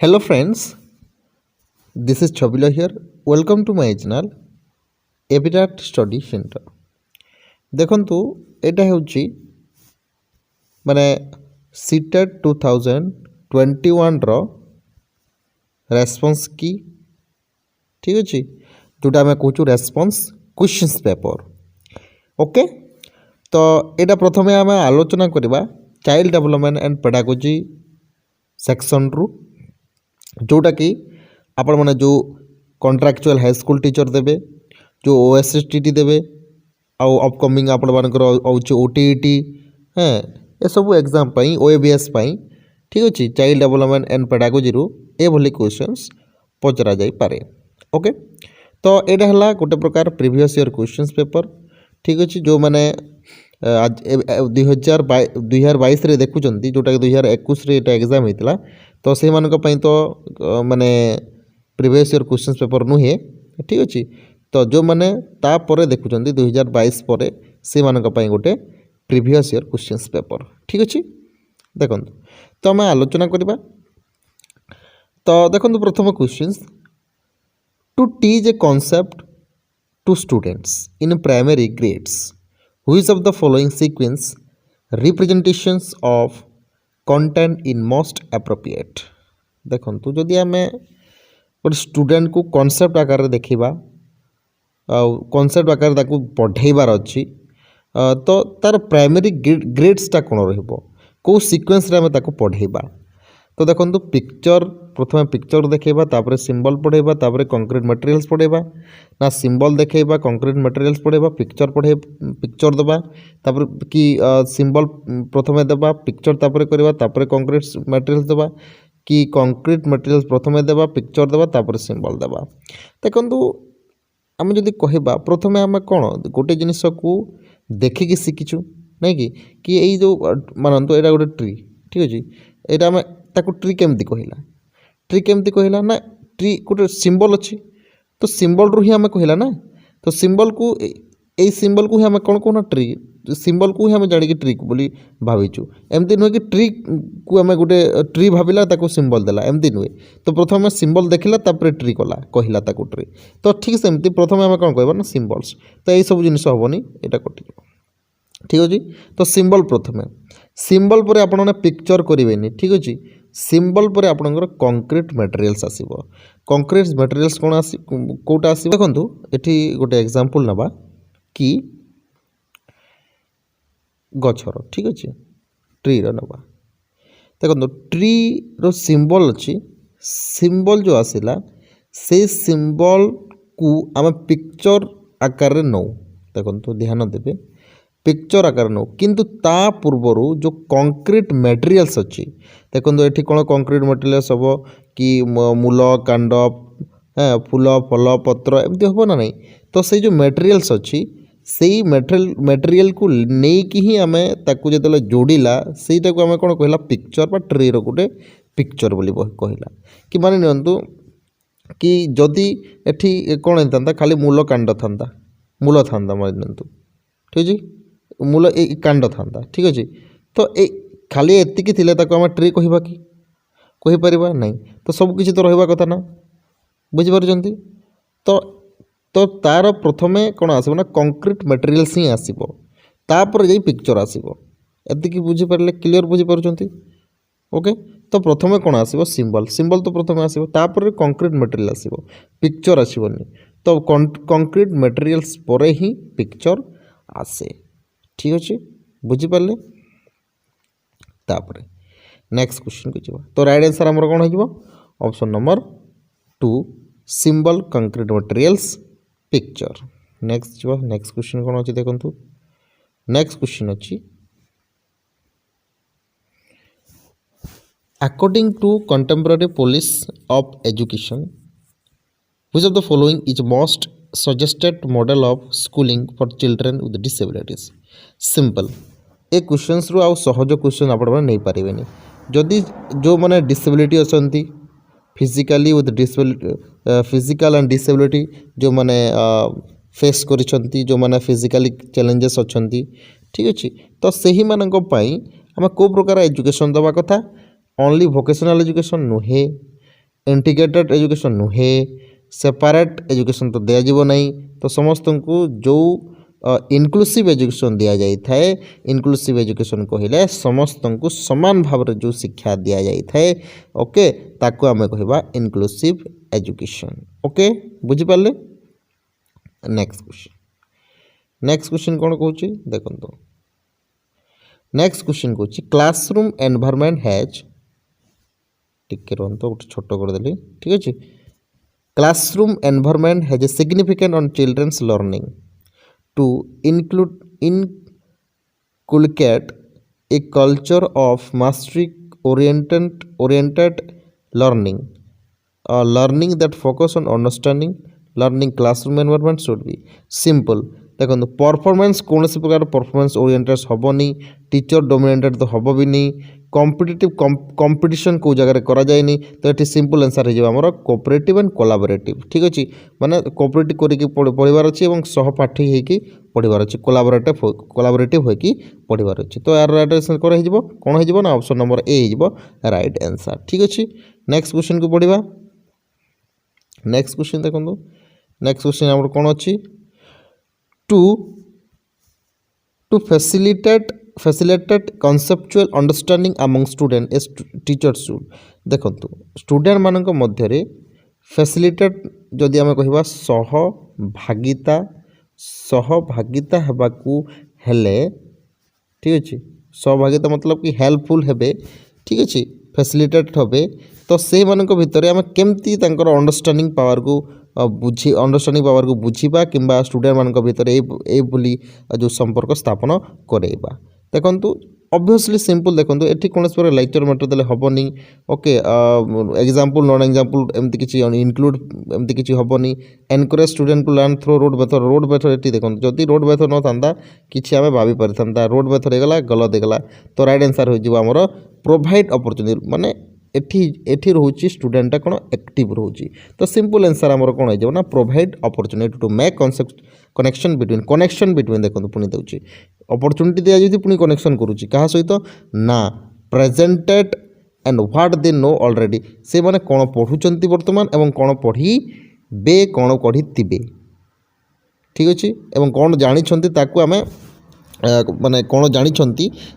Hello friends, this is Chabila here. Welcome to my channel Epirat Study Center. ଦେଖନ୍ତୁ ଏଇଟା ହେଉଛି ମାନେ CTET 2021ର response କି ଠିକ୍ ଅଛି ଯେଉଁଟା ଆମେ କହୁଛୁ ରେସ୍ପନ୍ସ କ୍ୱେଶ୍ଚିନ୍ସ ପେପର ଓକେ। ତ ଏଇଟା ପ୍ରଥମେ ଆମେ ଆଲୋଚନା କରିବା ଚାଇଲ୍ଡ ଡେଭଲପମେଣ୍ଟ ଆଣ୍ଡ ପେଡାଗୋଜି ସେକ୍ସନରୁ, जोटाकि आपण मैंने जो कॉन्ट्रैक्चुअल हाई स्कूल टीचर देवे, जो OSSTT देवे, आउ अपकमिंग आपण मानकर OTET हाँ ये सब एग्जाम पाई OABS पाई ठीक अच्छे चाइल्ड डेवलपमेंट एंड पेडागोजी रू ए भली क्वेश्चंस पचरा जाई पारे ओके। तो एटा हला गोटे प्रकार प्रीवियस ईयर क्वेश्चंस पेपर ठीक अच्छे जो मैंने 2022 रे देखुचंती जोटा 2021 रे एटा एग्जाम होइतला तो से मानक पई तो माने प्रीवियस ईयर क्वेश्चंस पेपर नुहे ठीक अच्छे। तो जो मैंने तापर देखुचंती 2022 पर से मानक पई गोटे प्रीवियस ईयर क्वेश्चंस पेपर ठीक अच्छे। देखंतु तो आम आलोचना करबा। तो देखंतु प्रथम questions to teach a concept to students in primary grades which of the following sequence representations of content in most appropriate. देखंतु जदि आम गोटे स्टूडेंट को कॉन्सेप्ट आकार देखा कॉन्सेप्ट आकार ताकू पढ़ेबार अच्छी तो तार प्राइमरी ग्रेड्सटा कौन रहिबो को सीक्वेंस रे आम ताकू पढ़ेबा। तो देखंतु पिक्चर प्रथमे पिक्चर देखेबा तापर सिंबल पढ़ेबा तापर कंक्रीट मटेरियल्स पढ़ेबा ना सिंबल देखेबा कंक्रीट मटेरियल्स पढ़ेबा पिक्चर पिक्चर देबा तापर कि सिंबल प्रथमे देबा पिक्चर तापर करबा तापर कंक्रीट मटेरियल्स देबा कि कंक्रीट मटेरियल्स प्रथमे देबा पिक्चर देबा तापर सिंबल देबा। देखंतु आम जदि कहबा प्रथमे आम कौन गोटे जिनिस को देखिकी शिखिचु नहीं कि यही जो मानतु एटा गोटे ट्री ठीक अच्छे यहाँ आम ताको ट्री केमती कहला ट्री केमती कहला ना ट्री गोटे सिंबल अच्छी तो सिंबल रू ही आम कहला ना तो सिंबल को यही सिंबल को ही आम कौन कहना ट्री सिंबल को ही आम जानिक ट्री बोली भाविचु एमती नुहे कि ट्री को आम गोटे ट्री भाविला ताको सिंबल देला एमती नुहे। तो प्रथम सिंबल देखला तापर ट्री कला कहला ताको ट्री तो ठीक सेमती प्रथम आम कौन कहबा ना सिंबल्स तो यही सब जिनिस हेनी यहाँ कटि ठीक अच्छे। तो सिंबल प्रथमे सिंबल पर आपने पिक्चर करेंगे ठीक अच्छे सिंबल पर आपंकर कंक्रीट मटेरियल्स आसो कंक्रीट मटेरियल्स कौन कौटा आस देखो ये गोटे एग्जांपल नवा कि गचर ठीक अच्छे ट्री नवा देखो ट्री रो सिंबल अच्छी सिंबल जो आसला से सिंबल को आम पिक्चर आकार नौ देखो ध्यान देवे पिक्चर आकार नौ किंतु ता पूर्वर जो कंक्रीट मटेरियल्स अच्छी देखो ये कौन कंक्रीट मटेरियल्स हम कि मूल कांड फूल फल पत्र एमती हम ना नहीं तो से जो मटेरियल्स अच्छी से मटेरियल को लेकिन ही आम ताकू जो जोड़िला सेटा को आम कौन कहला पिक्चर बा ट्री रो गोटे पिक्चर बोली कहला कि मानि नियंतु कि जदि एठी कौन होता खाली मूल कांड था मूल था मानि नियंतु ठीक है मूल ए कांड था ठीक अच्छे। तो ए खाली एतिकी थिले ताको आम ट्री कहबा कि कहि परिबा नहीं तो सब किछि तो रहबा कथा ना बुझि पारुचंती। तो तो तार प्रथमे कौन आसबो ना कंक्रीट मटेरियल्स ही आसबो तापर जाई पिक्चर आसबो एतिकी बुझि पारले क्लियर बुझि पारुचंती ओके। तो प्रथमे कौन आसबो सिंबल सिंबल तो प्रथमे आसबो तापर कंक्रीट मटेरियल आसबो पिक्चर आसबोनी तो कंक्रीट मटेरियल्स परे ही पिक्चर आसे ठीक अच्छे बुझीपारे। तापर नेक्स्ट क्वेश्चन को जीवा तो राइट आंसर आमर कौन हो option number 2 symbol concrete materials picture. Next जीवा नेक्स्ट क्वेश्चन कौन अच्छी देखो नेक्स्ट क्वेश्चन अच्छी according to contemporary policy of education which of the following is most suggested model of schooling for children with disabilities. Simple ए questions रू आउ सहज question आप नहीं पारे जदि जो मैंने डिसेबिलिटी अच्छा फिजिकाली with disability physical and disability जो मैंने फेस करिसेंती जो मैंने फिजिकाली चैलेंजेस अच्छा ठीक अच्छे। तो सही मानक आम को प्रकार एजुकेशन दवा कथा ओनली वोकेशनल एजुकेशन नुहे इंटीग्रेटेड एजुकेशन नुहे सेपारेट एजुकेशन तो दिया जीव नहीं तो समस्त को जो इनक्लूसिव एजुकेशन दि जाए इनक्लूसिव एजुकेशन कहले समस्त को समान भाव जो शिक्षा दि जाए ओके ताको आम कहवा इनक्लूसिव एजुकेशन ओके बुझिपारे। नेक्स्ट क्वेश्चन कौन कहूँ देखो नेक्स्ट क्वेश्चन कहूँ क्लासरूम एनवायरनमेंट हैज टिके रुहतु गोटे छोट करदेली ठीक अच्छे classroom environment has a significant on children's learning to inculcate a culture of mastery oriented learning learning that focus on understanding learning classroom environment should be simple देखो performance कौन सी प्रकार परफॉर्मेंस ओरिएंटेड हेनी टीचर डोमिनेटेड तो हम भी नहीं competitive competition को जगह करा जाए तो ये सिंपल आंसर हो कोऑपरेटिव एंड कोलाबोरेटिव ठीक अच्छे माने कोऑपरेटिव करके पढ़ार अच्छी और सहपाठी होगी पढ़ार अच्छी कोलाबोरेटिव होगी पढ़ार अच्छी तो यार राइट आंसर कौन हो ना ऑप्शन नंबर ए हो राइट आंसर ठीक अच्छे। नेक्स्ट क्वेश्चन को पढ़ा नेक्स्ट क्वेश्चन देखो नेक्स्ट क्वेश्चन आम कौन अच्छी to facilitate conceptual understanding among student as teachers should देखो स्टूडेंट मानक मध्य फैसिलिटेट जदि आम कह सहभागिता हेबाकू हेले ठीक अच्छे सहभागिता मतलब कि हेल्पफुल हेबे ठीक अच्छे फैसिलिटेट हेबे तो से मानक भितर आम केमती अंडरस्टांडिंग पावर को अंडरस्टांडिंग पावर को बुझा कि स्टूडेंट मानक भितर ए जो संपर्क स्थापन करेबा देखंतु ऑब्वियसली सिंपल देखंतु एठी कौन प्रकार लेक्चर मैटर देले हबनी ओके एग्जांपल नॉन एग्जांपल एमती किछि इनक्लूड एमती किछि हबनी encourage student to learn through rote method एठी देखंतु जदि रोड मेथड न थांदा किछि आमे भाबी परिथंता रोड मेथड हेगला गलत हेगला तो राइट आंसर हो जिवो हमर प्रोवाइड अपॉर्चुनिटी माने एठी रोची स्टूडेंटा कौन एक्टिव रोची तो सिंपल आंसर आमर कौन हो ना provide opportunity to make connection between देखो पुणी दूसरी अपॉर्चुनिटी दिया जाए पुणी कनेक्शन करुच्ची क्या सहित ना presented and what they know already से माने कौन पढ़ुंट बर्तमान एवं कौन पढ़ी बे कौन पढ़ी ठीक अच्छे एवं कौन जानी ताकू आमे माने कौन जानी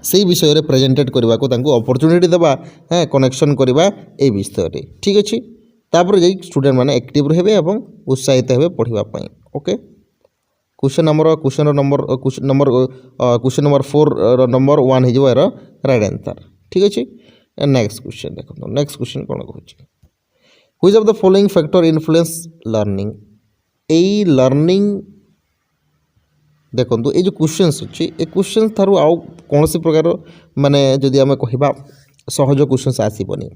से विषय रे प्रेजेंटेड करने को अपॉर्चुनिटी देवा हाँ कनेक्शन करवा ए विषय रे ठीक अच्छे तापर जाई स्टूडेंट माने एक्टिव रहे और उत्साहित हे पढ़ापी ओके। क्वेश्चन नंबर 4 नंबर 1 हो राइट आंसर ठीक अच्छे। नेक्स्ट क्वेश्चन देखो नेक्स्ट क्वेश्चन कौन कहूँ which of the following factor influence learning A learning देखो ये जो क्वेश्चंस अच्छी ये क्वेश्चन थारू आउ कौन सी प्रकार माने जदि आम कह सहज क्वेश्चंस आसबनी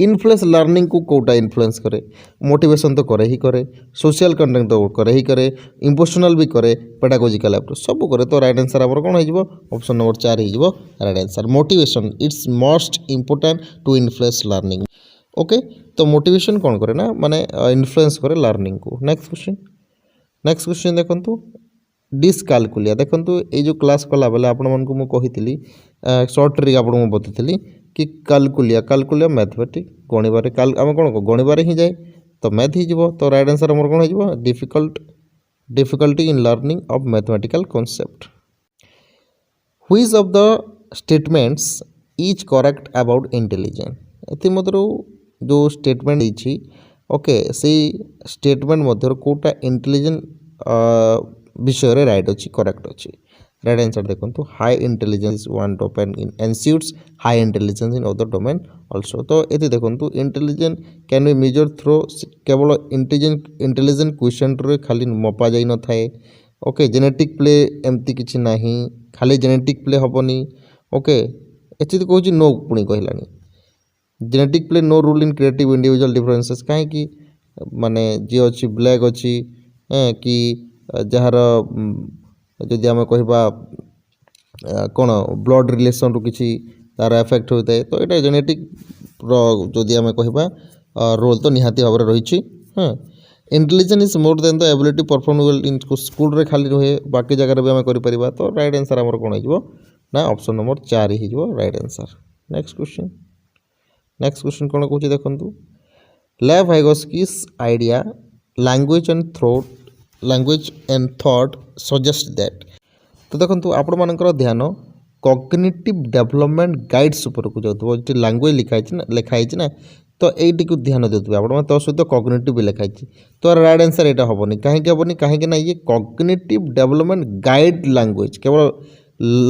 इन्फ्लुएंस लर्निंग को कोटा इन्फ्लुएंस करे मोटिवेशन तो करे ही करे सोशल कंटेंट तो करे ही करे इमोशनल भी करे पेडागोजिकल अप्रोच सब करे तो राइट आंसर आम कौन हो ऑप्शन नंबर 4 हो right answer motivation it's most important to influence learning okay तो मोटिवेशन कौन करे ना माने इन्फ्लुएंस करे लर्निंग को। नेक्स्ट क्वेश्चन देखो डिस्कालकुलिया देखो ये जो क्लास कला बेले आपण मानक मु कही सर्ट ट्रिक आपको बताई कि कालकुलिया मैथमेटिक गणिबारे आम कौन गणिबारे ही जाए तो मैथ ही तो राइट आंसर आम कौन हो difficulty in learning of mathematical concept which of the statements is correct about intelligence एमध्य जो स्टेटमेंट देछि ओके से स्टेटमेंट मध्य कोटा इंटेलिजेंट विषय रे राइट अच्छी करेक्ट अच्छी राइट आंसर देखो high intelligence is one domain in ensures high intelligence in other domain also तो ये देखो intelligent can be measure through केवल इंटेलिजेंट क्वेश्चन रे खाली मपा जाई न थाए ओके जेनेटिक प्ले एमती किछि नाही खाली जेनेटिक प्ले हेनी ओके एति कहूँ नो पुणी कहलानी genetic play no role in creative individual differences कहीं माने जी अच्छी ब्लैक अच्छी कि जार जदि आम कह कौन ब्लड रिलेसन रु किसी तार एफेक्ट होता है तो ये जेनेटिक जदि आम कह रोल तो निहाती भाव में रही हाँ intelligence is more than the ability perform well in school रे खाली रहे बाकी जगह भी आम कर तो राइट आंसर आम कौन हो ना ऑप्शन नंबर 4 हो राइट आंसर। नेक्स्ट क्वेश्चन कौन कहूँ देखो Lev Vygotsky's idea language and thought suggest that. तो देखो आपण मानकर ध्यान कॉग्निटिव डेवलपमेंट गाइड्स ऊपर को जाऊँ जो लैंग्वेज लिखाई ना तो यही को ध्यान देते आप तो सहित कॉग्निटिव भी लिखाई तो राइट आंसर यहाँ हेनी कहीं ना ये कॉग्निटिव डेवलपमेंट गाइड लैंग्वेज केवल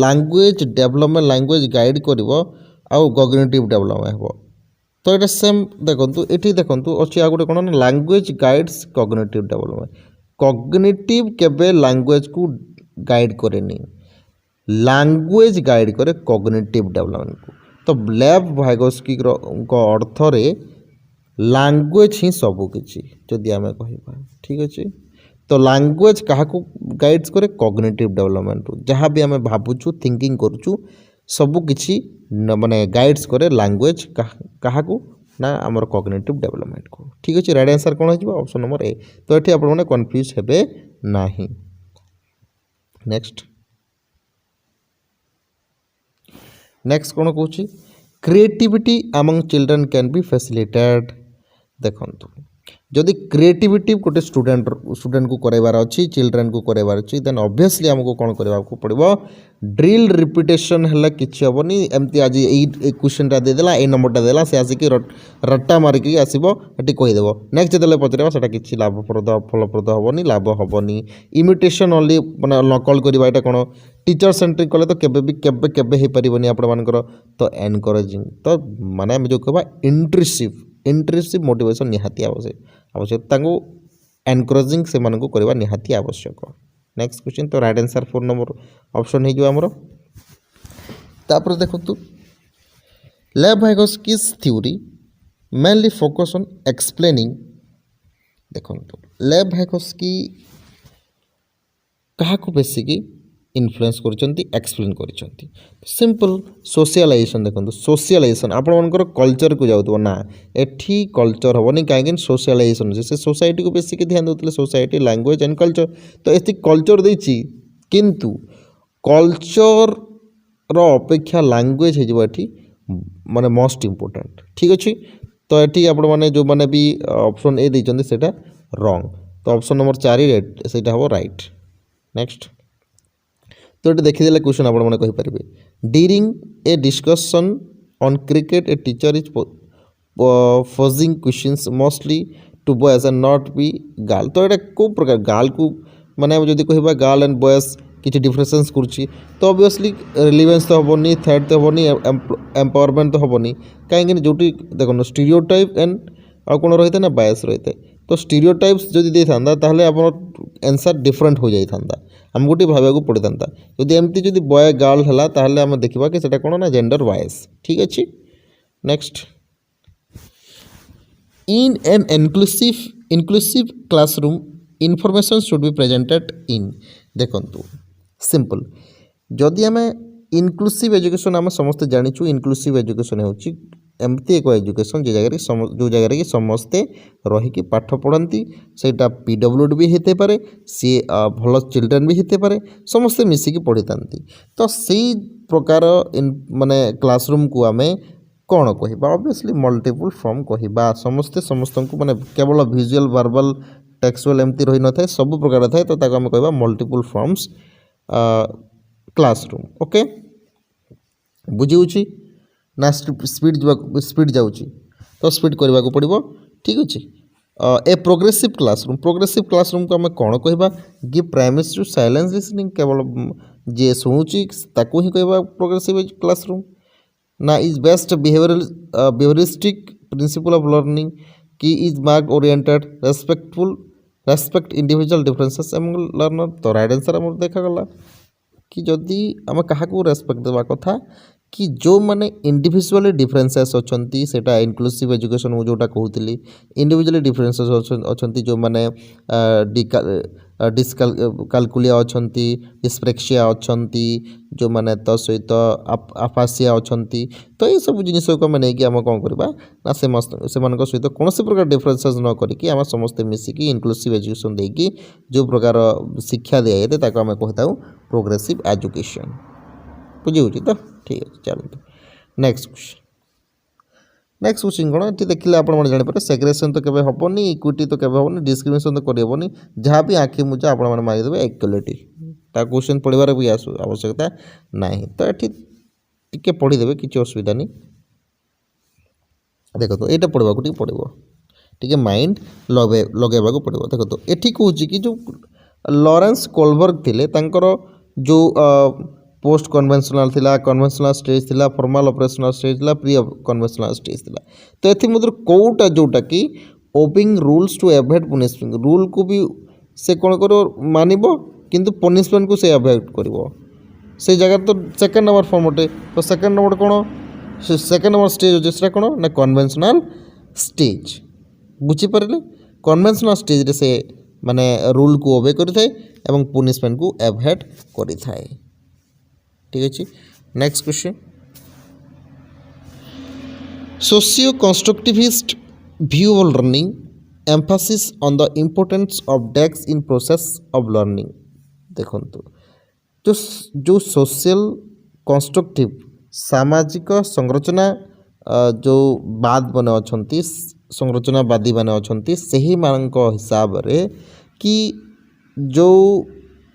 लैंग्वेज डेवलपमेंट लैंग्वेज गाइड कर कॉग्निटिव डेवलपमेंट हो तो ये सेम देखो ये देखो अच्छी आ गए कौन ना language guides cognitive development cognitive केबे लैंग्वेज को गाइड करे लैंग्वेज गाइड करे कॉग्निटिव डेवलपमेंट को तो लेव वाइगोस्की अर्थ रे लैंग्वेज ही सबकि जदि आम कह ठीक अच्छे तो लैंग्वेज क्या गाइड्स करे कॉग्निटिव डेवलपमेंट जहाँ भी आम भावुँ थिंकिंग करुचु सबकि माने गाइड्स करे लैंग्वेज क्या ना आमर कॉग्निटिव डेवलपमेंट को ठीक अच्छे राइट आंसर कौन हो ऑप्शन नंबर ए तो ये आपने कन्फ्यूज हे ना नेक्स्ट कौन कौन creativity among children can be facilitated देखो जदि क्रिएटिविटी गोटे स्टूडेंट को करार अच्छी चिल्ड्रेन को करार अच्छी देन ऑब्वियसली आमको कौन करने पड़ो ड्रिल रिपीटेशन है कि हेनी एमती आज ये क्वेश्चनटा देदेला ये नंबरटा देला से आसिक रट्टा मारिक आसब ये कहीदेव नेक्स्ट जो पचार से किसी लाभप्रद फलप्रद हेनी लाभ हेनी इमिटेशन ओनली मैंने नकल करवा यहाँ कौन टीचर सेंट्रिक कले तो केबे हो पारनी आपर तो एनकरेजिंग तो माने आम जो कह इंट्रेसिव मोटिवेशन निहाती आवश्यक एनकरेजिंग से करवा निहाती आवश्यक नेक्स्ट क्वेश्चन तो राइट आंसर 4 नंबर ऑप्शन हो तापर देखो Lev Vygotsky's theory mainly focus on explaining देखो लेव वाइगोस्की क्या बेसिक इन्फ्लुएंस करछंती एक्सप्लेन करछंती सिंपल सोशलाइजेशन देखो सोशलाइजेशन आपणकर कल्चर को जाऊँ ना एठी कल्चर हेनी कहीं सोशलाइजेशन से सोसाइटी को बेसिक ध्यान देते सोसाइटी लैंग्वेज एंड कल्चर तो ये कल्चर देछि किंतु कल्चर रो अपेक्षा लैंग्वेज हो माने मोस्ट इम्पोर्टेंट ठीक अच्छे तो ये आपण मैंने जो मैंने भी ऑप्शन ए देते सेटा रॉन्ग तो ऑप्शन नंबर 4 से हम राइट नेक्स्ट तो ये देखीदे क्वेश्चन आपने कहींपारे during a discussion on cricket a teacher is posing questions mostly to boys and not बी गर्ल तो ये कौ प्रकार गर्ल को माने जब कह गर्ल एंड बॉयज किसी डिफरेंस करुच्ची तो ऑब्वियसली रिलेवेंस तो हेनी थ्रेड तो हेनी एम्पावरमेंट तो हेनी कहीं जो देखो स्टीरियोटाइप एंड आ कौन रही है ना बायस रही है तो स्टीरियोटाइप्स जदि दे था ताहले आपन आंसर डिफरेंट हो जाता आमको गोटे भाव पड़ था जदि एमती जदि बॉय गर्ल है ताहले आम देखा कि सेटा कौन ना जेंडर बायस ठीक अच्छे next in an inclusive classroom information should be presented in देखो सिंपल जदि आम इनक्लूसिव एजुकेशन आम समस्ते जाचु इनक्लूसिव एजुकेशन होची एमती एक एजुकेशन जो जगह कि समस्ते रहीकि पाठ पढ़ती सेटा PWD भी होते पारे सी भल चिल्ड्रेन भी होते पारे समस्ते मिसिकी पढ़ी था तो सही प्रकार माने क्लासरूम को आम कौन कह ऑब्वियसली मल्टीपल फॉर्म कह समस्ते समस्त को माने केवल विजुअल वर्बल टेक्सुअल एमती रही न था सब प्रकार थाए तो आम कह मल्टीपल फॉर्म्स क्लासरूम ओके बुझी ना स्पीड जाऊँगी तो स्पीड करने को पड़ो ठीक अच्छे ए प्रोग्रेसिव क्लासरूम को आम कौन कह give primacy to silence listening केवल जे शुणुची ताकू ही कह प्रोग्रेसिव क्लासरूम ना is best behaviouristic principle of learning कि is mark oriented respect individual differences among learner तो राइट आंसर आम देखागला कि जदि आम क्या रेस्पेक्ट देवा कथा कि जो माने इंडिविजुअली डिफरेंसेस अच्छी सेटा इनक्लूसिव एजुकेशन मु जोटा कहूली इंडिविजुअली डिफरेंसेस अच्छी जो माने डिस्कालकुलिया अच्छी डिस्प्रेक्सिया अच्छी जो माने तो सहित आफासिया अच्छी तो ये सब जिन को आम नहीं आम कौन करवा ना से सहित कौन प्रकार डिफरेंसेस न करिकी आम समस्ते मिसिकी इनक्लूसिव एजुकेशन देकी जो प्रकार शिक्षा दी जाए आम कहता प्रोग्रेसिव एजुकेशन बुझी तो ठीक है चलो नेक्स्ट क्वेश्चन नेक्स्ट क्वेश्चन कौन ये देखिले आप जापर सेग्रेगेशन तो केवे हेनी इक्विटी तो केवे हेनी डिस्क्रिमिनेशन तो करहबनी जहाँ भी आँखि मुझा आप मारिदेवे इक्वालिटी ता क्वेश्चन पढ़ार भी आवश्यकता ना तो ये टी पढ़ीदेवे किसी असुविधा नहीं देख तो यहाँ पढ़ा पड़ो टी माइंड लगेगा पड़ो देख तो ये कौच कि जो लॉरेंस कोलबर्ग थिले जो पोस्ट कन्वेंशनल थिला कन्वेंशनल स्टेज थिला फॉर्मल ऑपरेशनल स्टेज थिला प्री कन्वेंशनल स्टेज थिला तो एथि मध्य कोटा जोटा कि obeying rules to avoid punishment rule को भी से कौन कर मानिबो किंतु पनिशमेंट को से एवॉइड करिवो से जगह तो सेकंड नंबर फॉर्म अटे तो सेकंड नंबर कौन सेकंड नंबर स्टेज अच्छे से कौन ना कन्वेंशनल स्टेज बुझीपारे कन्वेंशनल स्टेज रे से माने रूल को ओबे करिथाय एवं पनिशमेंट को एवॉइड करिथाय ठीक अच्छे next question socio constructivist view of learning Mphasis on the importance of desk in process of learning देखो जो सोशल कंस्ट्रक्टिव सामाजिक संरचना जो बाद बने अच्छा संरचनावादी मैंने अच्छा से हिसाब रे कि जो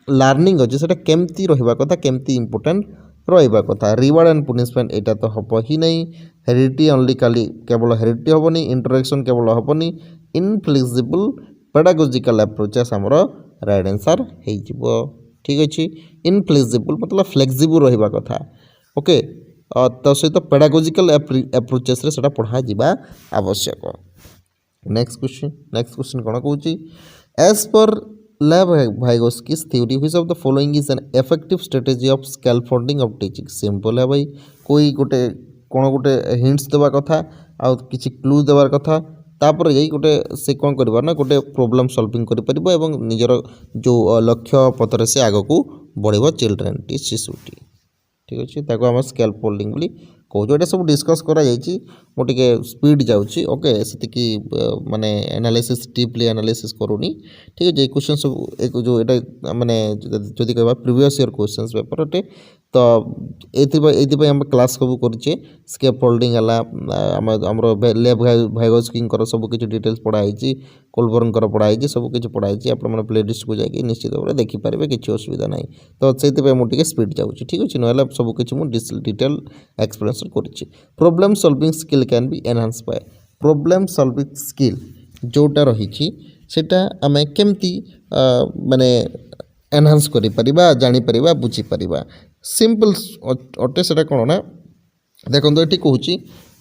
लर्निंग अच्छे से केमती रहा कथा केमती इम्पोर्टेंट रहा कथा रिवार्ड एंड पनिशमेंट यहाँ तो हम ही नहीं हेरिडिटी ओनली खाली केवल हेरिडिटी हेनी इंटरेक्शन केवल हेनी इनफ्लेक्सिबल पेडागोजिकल अप्रोचेस आमर राइट आंसर हो ठीक अच्छे इनफ्लेक्सिबल मतलब फ्लेक्सिबल रहा कथा ओके तो सहित पेडागोजिकल अप्रोचेस रे पढ़ा जा आवश्यक नेक्स्ट क्वेश्चन कौन कौच as per Vygotsky's theory which of the following is an effective strategy of scaffolding of teaching simple है भाई कोई गोटे कौन गोटे हिंट्स देवा कथा आ किसी क्लू देवार कथा तापर जाई गोटे से कौन करवा ना गोटे प्रॉब्लम सॉल्विंग कर परिबो एवं निजर जो लक्ष्य पथरे से आग को बढ़िबो चिल्ड्रेन टी शिशुटी ठीक अच्छे ताको हम स्कैफोल्डिंग बोली कौच ये सब डिस्कस करा जाइए मुझे स्पीड जाऊँगी ओके से माने एनालिसिस डीपली एनालिसिस करूनी ठीक है क्वेश्चन सब एक जो यहाँ माने जदि कह प्रीवियस ईयर क्वेश्चन पेपर अटे तो ये आम क्लास सब करे स्कैफोल्डिंग है लेव भाइगोस्की सब किसी डिटेल्स पढ़ाई कोलबर्ग पढ़ाई सब किसी पढ़ाई आप प्ले लिस्ट को जाकि निश्चित भाव में देखिपारे किसी असुविधा ना तो से मुझे स्पीड जाऊँगी ठीक अच्छे ना सब किसी मुझे डिटेल एक्सप्लेनेशन करुच्ची problem solving skill can be enhance by problem solving skill जोटा रही सेटा आम केमती माने एनहांस करिपरिबा जानिपरिबा बुझीपरिबा सिंपल अटे से कौन ना देखो ये कौच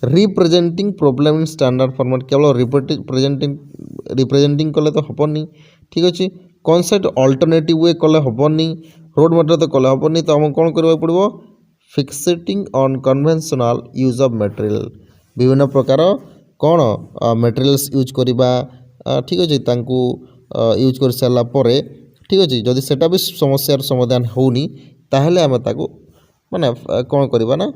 representing problem in standard format केवल रिप्रेजेंटिंग कले तो हेनी ठीक अच्छे कॉन्सेप्ट अल्टरनेटिव वे कले हेनी रोड मैटर तो कले हेनी तो आम कौन करने पड़ो fixating on conventional use of material विभिन्न प्रकार कौन मटेरियल्स यूज करवा ठीक अच्छे यूज कर सारा पर ठीक अच्छे जदि सेटा भी समस्यार समाधान होनी ताहले आम ताको माने कौन करवा ना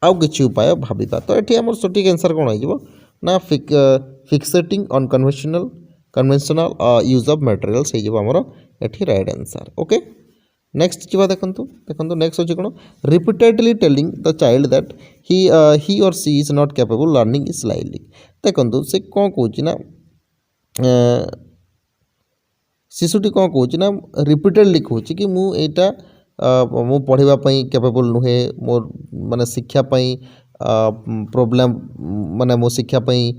आउ किसी उपाय भाविबा तो ये आम सठिक आंसर कौन हो ना fixating on conventional use of materials होमर ये राइट आंसर ओके नेक्स्ट जी देखो नेक्स्ट अच्छे कौन repeatedly telling the child that he or she is not capable learning is slightly देखो से कौन कौच ना शिशुटी कौन कौच ना रिपीटेडली कौच कि मुझा मु पढ़ाई कैपेबल नुहे मोर माने शिक्षापी प्रोब्लेम माने मो शिक्षापी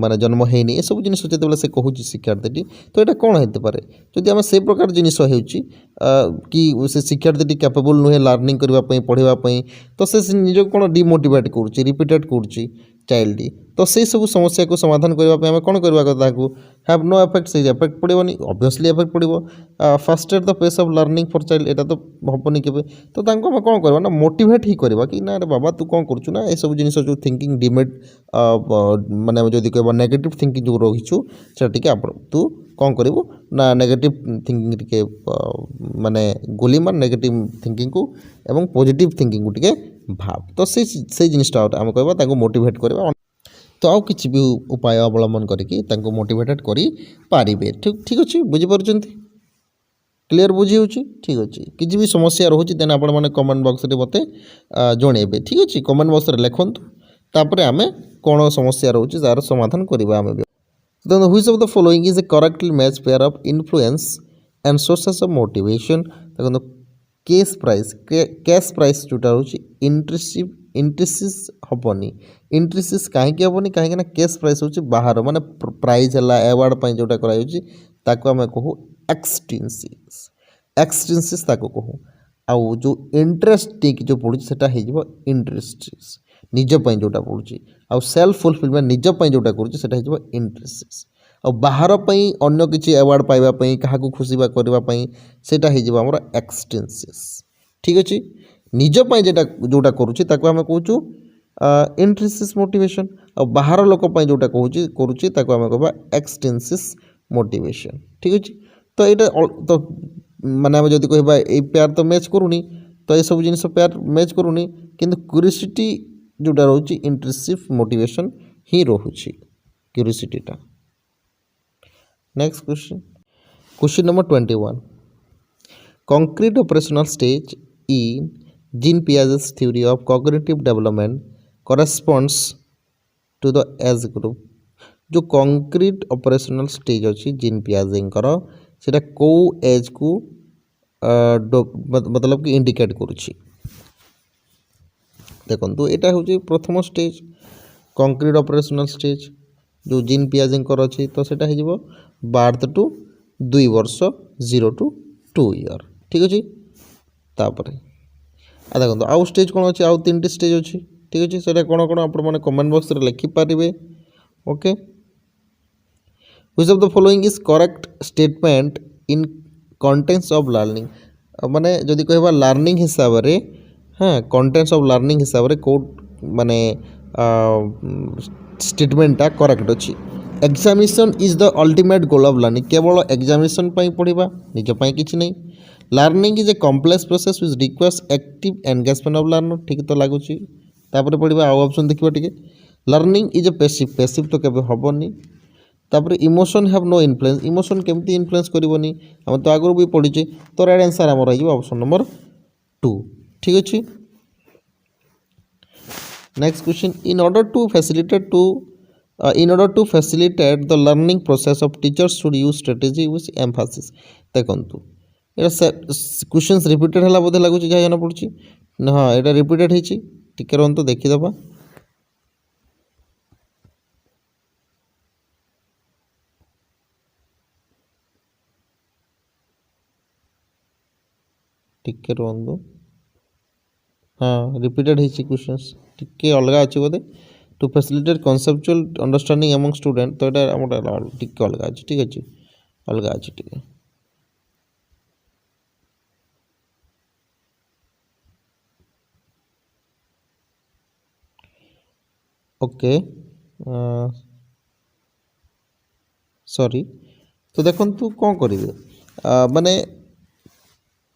माने जन्म होनी ये सब जिनिस जो से कहूँ शिक्षार्थी तो यहाँ कौन होते पारे जदि आम से प्रकार जिनिस कि से शिक्षार्थी कैपेबल नुहे लर्निंग करने पढ़ाई तो से निज कौन डिमोटिवेट कर रिपीटेड कर चाइल्ड तो से सब समस्या को समाधान करने आम कौन करवा कथा हैव नो एफेक्ट से एफेक्ट पड़ोनी ऑब्वियसली एफेक्ट पड़ो fast at the pace of learning for child यहाँ तो हेनी के तो आम कौन करवा ना मोटिवेट ही करवा कि ना बाबा तू कौन करुचु ना ये सब जिनिस जो थिंकिंग डिमेट माने जदि कह नेगेटिव थिंकिंग जो रहीचु से तू कौन करू ना नेगेटिव थिंकिंग टिके माने गोली मार नेगेटिव थिंकिंग को एवं पॉजिटिव थिंकिंग को टिके भाव तो से जिनिसटा आम कहवा मोटिवेट करवा तो आउ किसी भी उपाय अवलंबन करके मोटिवेटेड करी पारिबे ठीक अच्छे बुझीपार क्लीयर बुझी हो ठीक अच्छे किसी भी समस्या रोचे देन आपण मैंने कमेंट बॉक्स रे मते जणेबे ठीक अच्छे कमेंट बॉक्स रे लिखंतु तापर आम कौन समस्या रोचे जार समाधान करवा आम देखो which of the following is a correctly match pair of influence and sources of motivation देखो कैश प्राइस जोटा रोचे इंट्रेसिस हेनी इंट्रेसिस कहीं हेनी कहीं कैश प्राइस हूँ बाहर माने प्राइज है अवार्ड जोटा कराई आम कहूँ एक्सटेंसिस कहूँ आउ जो इंटरेस्ट जो पड़ू से इंटरेस्टिस निजपाई जोटा पड़ू आउ सेल्फ फुलफिलमेंट निजपाई जोटा करूँ इंटरेस्ट आ बाहर अन्य किसी अवार्ड पाइबापी क्या खुशी करने से आमर एक्सटेंसिस ठीक अच्छे निजपाई जेटा जोटा करुँच आम कहूँ इंटरेस्टिस मोटिवेशन आ बाहर लोक जोटा करुँच आम कह एक्सटेंसिस मोटिवेशन ठीक अच्छे तो यहाँ तो माने आम जब कह पेयर तो मैच करूनी तो ये सब जिन पेयर मैच करूनी किंतु क्यूरियोसिटी जोटा रोचे इंटरेस्टिव मोटिवेशन ही रोचे क्यूरियोसिटीटा। Next question number 21 concrete operational stage in Jean Piaget's theory of cognitive development corresponds to the age group जो कंक्रीट ऑपरेशनल स्टेज अच्छी जीन पियाजेंकर सेटा कौ एज को मतलब कि इंडिकेट करुच्ची देखो यहाँ हूँ प्रथम स्टेज कंक्रीट ऑपरेशनल स्टेज जो जीन पियाजेंकर अच्छी तो सेटा हो बार्थ टू 2 वर्ष 0 to 2 year ठीक अच्छे तापर देखो आउ स्टेज कौन अच्छे आउ 3टी स्टेज अच्छी ठीक अच्छे से कौन कौन आप कमेंट बॉक्स रे लिखिपारे okay which of the following is correct statement in contents of learning माने जदि कहबा लर्निंग हिसाब रे हाँ कंटेंट्स ऑफ लर्निंग हिसाब रे को माने स्टेटमेंटा करेक्ट अच्छी examination is the ultimate goal of learning केवल एग्जामिनेशन पढ़ा निजपाई किसी नहीं learning is a complex process which requires active engagement of learner ठीक तो लगुच पढ़ा आउ ऑप्शन देखा टे लर्निंग इज ए पैसिव तो केबे हेनी तापर emotion have no influence emotion केमती इन्फ्लुएंस करनी आम तो आगु भी पढ़ीचे तो राइट आंसर आम ऑप्शन नंबर 2 ठीक अच्छे। Next question in order to facilitate the learning process of teachers should use strategy with emphasis देखु क्वेश्चन रिपीटेड है बोधे लगुच जहाँ जना पड़ी हाँ यहाँ रिपीटेड होती टिके रुहतु देखीदबा टिके रुहतु हाँ रिपीटेड होती क्वेश्चंस टिके अलग अच्छे बोधे to facilitate conceptual understanding among student तो यहाँ टिके अलग अच्छे ठीक अच्छे अलग अच्छे टिके ओके सॉरी तो देखो कौन करेंगे माने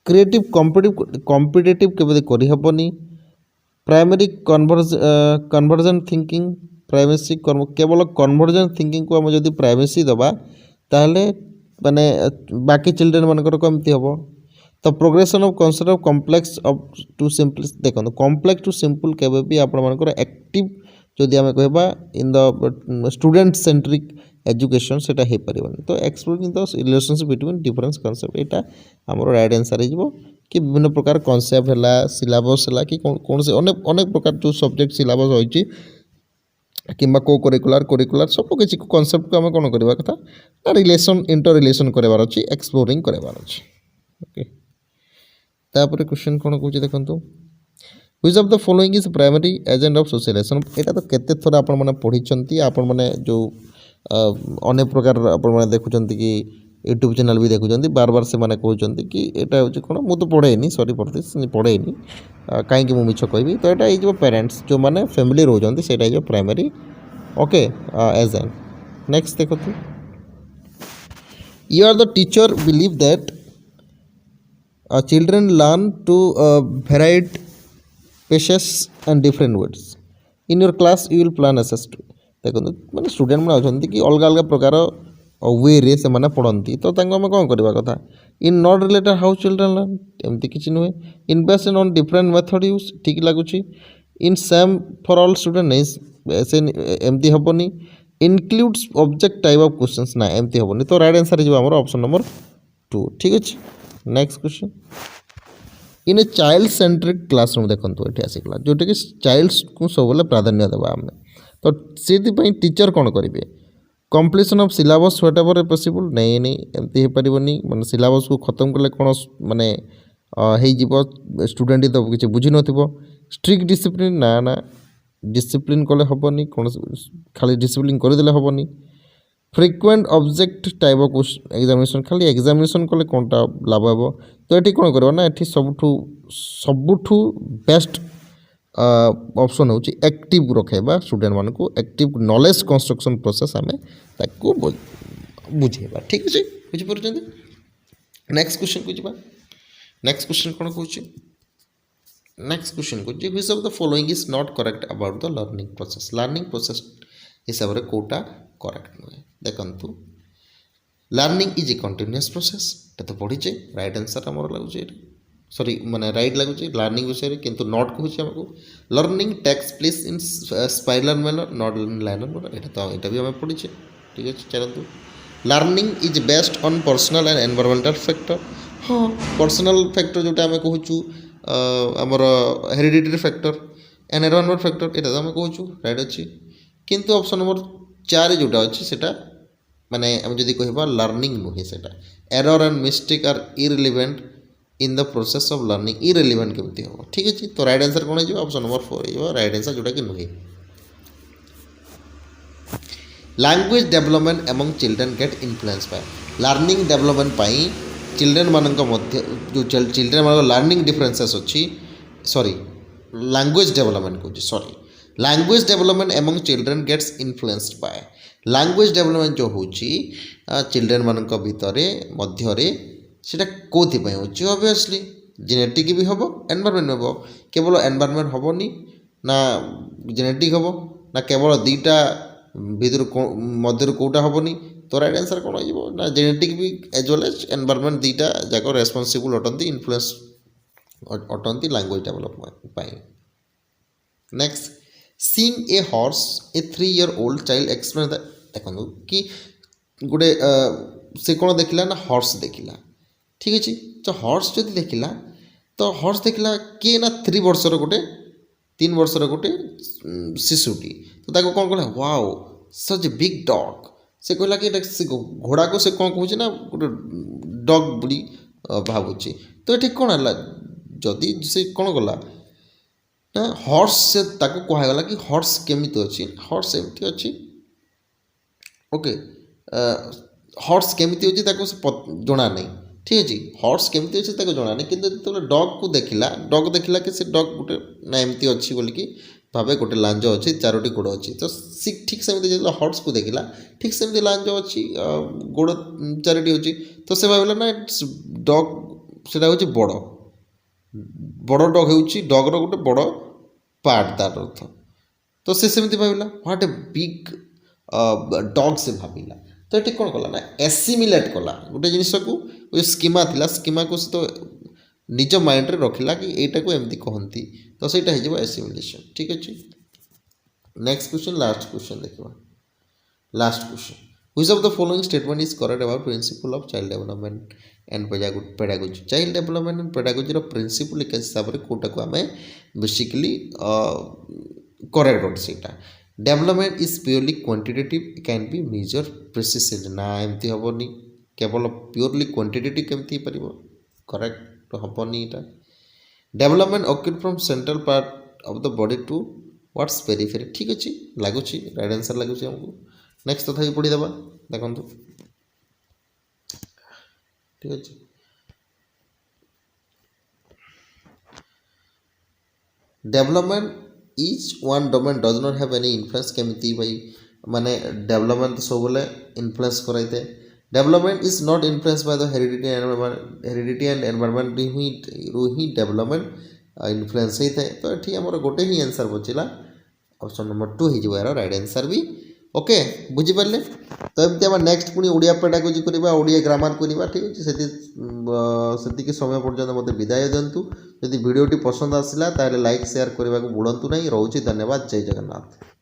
क्रिएटिव कॉम्पिटिटिव केबे करहबनी प्राइमरी कन्वर्जन थिंकिंग प्राइमेसी केवल कन्वर्जन थिंकिंग को आम जब प्राइमेसी दबा ताहले माने बाकी चिल्ड्रेन मानकर कमती हम तो progression of concept of complex to simple देखो कॉम्प्लेक्स टू सिंपल केबे भी आपण एक्टिव जदि आम कहबा in the student centric education से हो पारे तो exploring the relationship between different concept यहाँ आमर राइट आंसर हो कि विभिन्न प्रकार कॉन्सेप्ट है सिलेबस है कि कौन से अनेक प्रकार जो सब्जेक्ट सिलेबस होती कि को करिकुलर सब किसी कॉन्सेप्ट को आम कौन करवा कथा ना रिलेशन इंटर रिलेशन करार अच्छी एक्सप्लोरिंग करार अच्छी ओके तापर क्वेश्चन कौन कौन देखो which of the following is primary agent of socialization यहाँ तो केते थोड़ा आपण मैंने पढ़ी आपण मैंने जो अनेक प्रकार आप देखुं कि यूट्यूब चैनल भी देखुं बार बार से मैंने कहते कि यहाँ हूँ कौन मुझे पढ़ेनी सॉरी फॉर दिस पढ़ेनी कहीं मुझे मिछ कहबी तो यहाँ हो पेरेंट्स जो मैंने फैमिली रोचते से प्राइमरी ओके एजेंट नेक्स्ट देखो you are the teacher believe that children learn to varied paces and different words in your class you will plan assess to देखो मैंने स्टूडेंट मैंने अच्छा कि अलग अलग प्रकार वे रे से मैंने पढ़ती तो आम कौन करवा कथा in not related how children learn एमती किसी नुहे invest on different method use ठीक लगुच in same for all student नहीं ऐसे एमती हेनी includes object type of questions ना एमती हेनी तो राइट आंसर हो ऑप्शन नंबर 2 ठीक अच्छे। Next question in a child centric classroom देखो ये आसिकला जोटा कि चाइल्ड्स को सब प्राधान्य देवा आम तो से टीचर कौन करेंगे completion of syllabus what ever possible नहीं नहीं एमती हो पारनी माने सिलेबस को खत्म कले कौन माने स्टूडेंट तो किसी बुझी न स्ट्रिक्ट डिसिप्लिन ना ना डिसिप्लिन कले हेनी कौन खाली डिसिप्लिन करदे हेनी frequent object type of examination खाली एग्जामिनेशन कले कौनटा लाभ हे तो ये कौन कर ना ये सबुठू बेस्ट ऑप्शन हूँ एक्टिव रखेबा स्टूडेंट मान को एक्टिव नॉलेज कंस्ट्रक्शन प्रोसेस आम बुझेबा ठीक अच्छे बुझीपार। नेक्स्ट क्वेश्चन को जी नेक्स्ट क्वेश्चन कौन कौन नेक्स्ट क्वेश्चन को which of the following is not correct about the learning process हिसाब से कोटा करेक्ट नुहे देखु learning is a continuous process तो पढ़ीचे राइट आंसर आम लगुच सॉरी माने राइट लगुच लर्निंग विषय किंतु नॉट कहूँ आमको learning takes place in spiral manner not in linear manner यहाँ भी आम पढ़ीचे ठीक अच्छे। चलते learning is based on personal and environmental factor हाँ पर्सनल फैक्टर जोटा आम कहूँ आमर हेरिडिटरी फैक्टर एनवायरमेंटल फैक्टर यहाँ तो आम कहूँ राइट अच्छे किंतु ऑप्शन नंबर 4 जोटा अच्छे से माने आम जदि कह लर्निंग नुहे से error and mistake are irrelevant in the process of learning irrelevant केमती हम ठीक अच्छे तो राइट आंसर कौन हो ऑप्शन नंबर 4 हो राइट आंसर जोटा कि नुहे। Language development among children get influence by learning development पाई चिल्ड्रेन मानक मध्य जो चिल्ड्रेन मान लर्निंग डिफरेंसेस अच्छी सॉरी लैंग्वेज डेवलपमेंट को sorry language development among children gets influenced by language development जो होची चिल्ड्रेन मानक भितर मध्य सेटा कोथि पय होची ऑब्वियसली जेनेटिक भी हम एनवायरमेंट हम केवल एनवायरमेंट हेनी ना जेनेटिक हम ना केवल दुईटा भितर मध्य कौटा हेनी तो राइट आंसर कौन हो ना जेनेटिक भी एज वेल एज एनवायरमेंट दुईटा जाक रेस्पॉन्सिबल अटंती इन्फ्लुएंस अटंती language development. Next seeing a horse a 3 year old child explain देखो कि गोटे से कौन देखला ना हॉर्स देखला ठीक अच्छे तो हॉर्स जब देखला तो हॉर्स देखला किए ना 3 वर्षर गोटे 3 वर्षर गोटे शिशुटी तो ताको कौन कहला wow such a big dog से कहला कि घोड़ा को से कौन कहूँ ना गोटे डॉग बोली भावुची तो ये कौन है जदि से कौन कला ना हॉर्स से ताको कहगला कि हॉर्स केमिति अच्छी हॉर्स एमती अच्छी ओके हॉर्स केमिति अच्छी ताको से जना नहीं ठीक अच्छे हॉर्स केमिति अच्छी ताको जना नहीं किंतु जो डॉग को देखला कि से डॉग गोटे ना एमती अच्छी बोलिकी भावे गोटे लांज अच्छी 4टी गोड़ अच्छी तो ठीक सेमती जो हॉर्स को देखला ठीक सेमती लांज अच्छी गोड़ 4टी अच्छी तो से भावला ना डॉग से हूँ बड़ बड़ डॉग हो डॉगर गोटे बड़ पार्ट तार अर्थ तो से सेमती भावला व्हाट ए बिग डॉग से भाविला तो ये कौन कला ना एसिमिलेट कला गोटे जिनस को स्कीमा थिला स्कीमा को तो निज माइंड रे रखिला कि एटा को एमती कहंती तो सेटा हे जबो एसिमिलेशन ठीक अच्छे। नेक्स्ट क्वेश्चन लास्ट क्वेश्चन देखिबा last question which of the following statement is correct about principle of child development and pedagogy child development and pedagogy रो प्रिंसिपल एक हिसाब रे कोटा को हमें बेसिकली करेक्ट रोड सेटा development is purely quantitative can be measure precision ना एमती हेनी केवल प्योरली क्वांटिटेटिव केमती पारिबो करेक्ट तो हेनी इटा development occur from central part of the body to what's periphery ठीक अच्छे लगुच राइट आंसर लगुच हमको। नेक्स्ट तथा पढ़ीदेवा देखो ठीक अच्छे development each one domain does not have any influence केमती भाई माने डेवलपमेंट सब बोले इन्फ्लुएंस कराई थे development is not influence by the heredity and environment he development influence होता है तो ये आम गोटे ही आंसर बचला ऑप्शन नंबर 2 हो राइट आंसर भी ओके बुझीपारे तो एमती आम नेक्स्ट पुणी ओडिया पेडागोजी करवा ओडिया ग्रामर करवा ठीक अच्छे से समय पर्यटन मत विदाय दिंतु जदि भिडियोटी पसंद आसला ताहले लाइक शेयर करने को भूलु ना। रोचे धन्यवाद। जय जगन्नाथ।